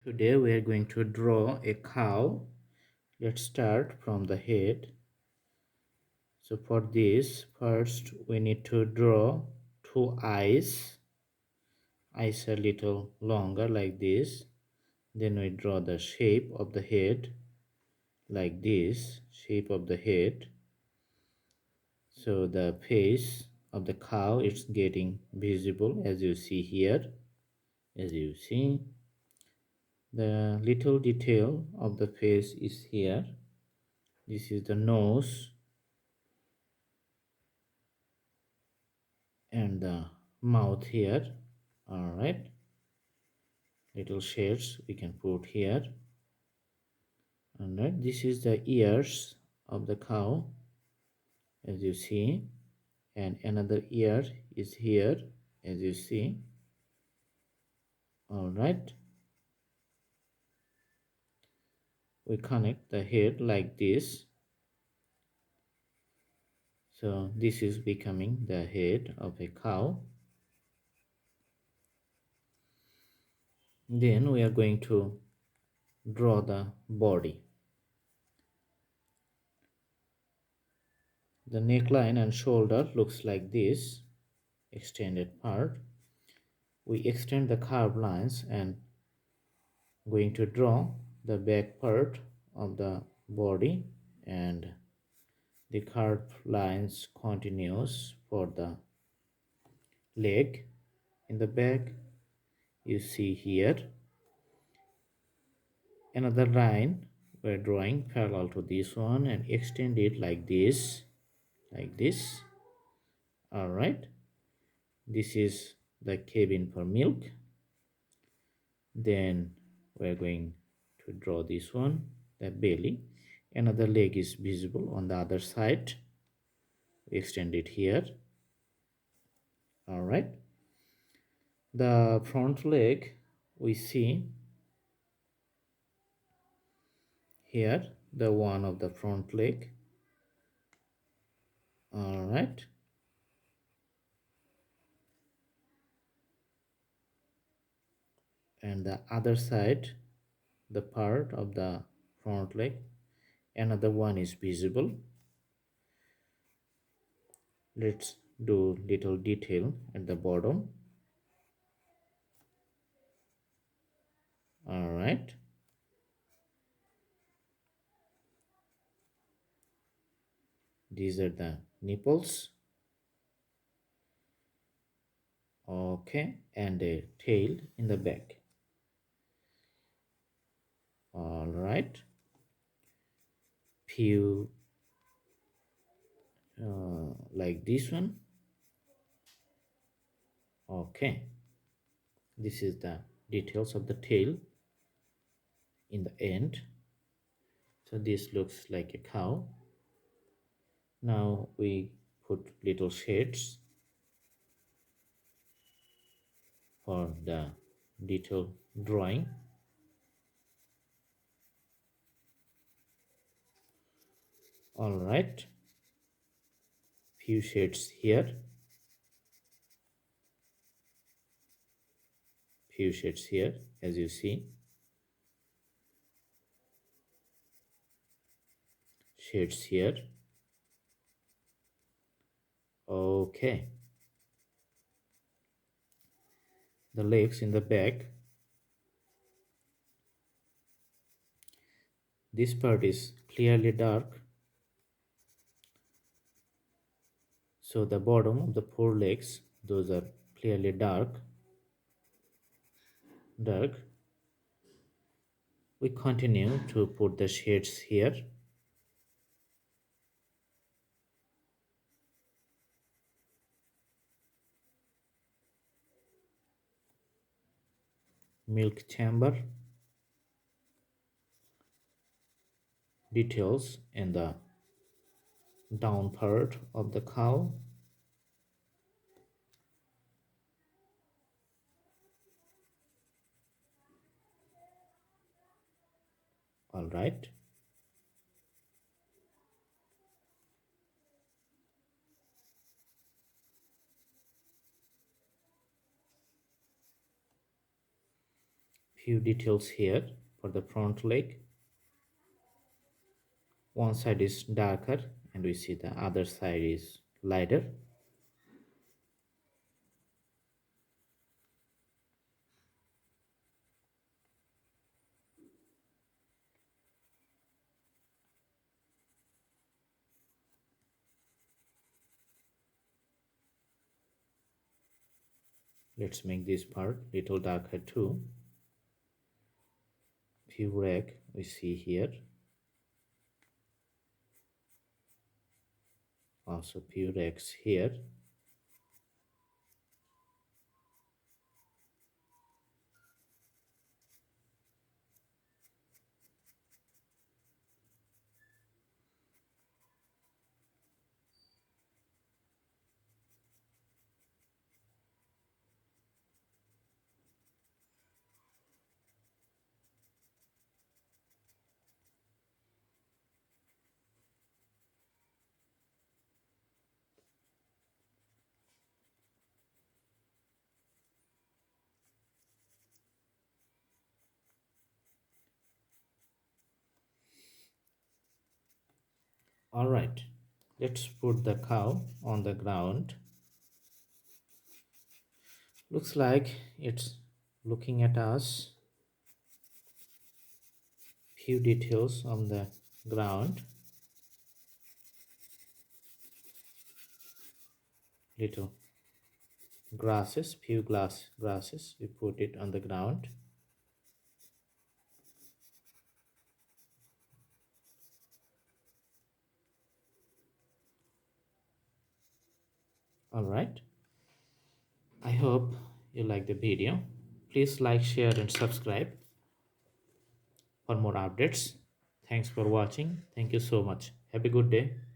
Today we are going to draw a cow. Let's start from the head. So for this, first we need to draw two eyes. Eyes are little longer like this. Then we draw the shape of the head like this, shape of the head. So the face of the cow is getting visible as you see here. As you see, the little detail of the face is here. This is the nose and the mouth here. All right, little shades we can put here. All right, this is the ears of the cow as you see, and another ear is here as you see. All right, we connect the head like this. So this is becoming the head of a cow. Then we are going to draw the body. The neckline and shoulder looks like this, extended part. We extend the curved lines and going to draw the back part of the body, and the curved lines continues for the leg. In the back you see here another line we're drawing parallel to this one and extend it like this, like this. All right, this is the cabin for milk. Then we're going to draw this one, the belly. Another leg is visible on the other side. We extend it here. All right, the front leg we see here, the one of the front leg. All right, and the other side, the part of the front leg, another one is visible. Let's do little detail at the bottom. All right, these are the nipples. Okay, and a tail in the back. All right, few like this one. Okay, this is the details of the tail in the end. So this looks like a cow. Now we put little shades for the detail drawing. All right, few shades here, few shades here as you see, shades here. Okay, the legs in the back, this part is clearly dark, so the bottom of the four legs, those are clearly dark. We continue to put the shades here. Milk chamber, details in the down part of the cow. All right, few details here. For the front leg, one side is darker and we see the other side is lighter. Let's make this part little darker too. Few rack we see here, also few racks here. All right, let's put the cow on the ground. Looks like it's looking at us. Few details on the ground, little grasses, few grasses we put it on the ground. All right, I hope you like the video. Please like, share and subscribe for more updates. Thanks for watching. Thank you so much. Have a good day.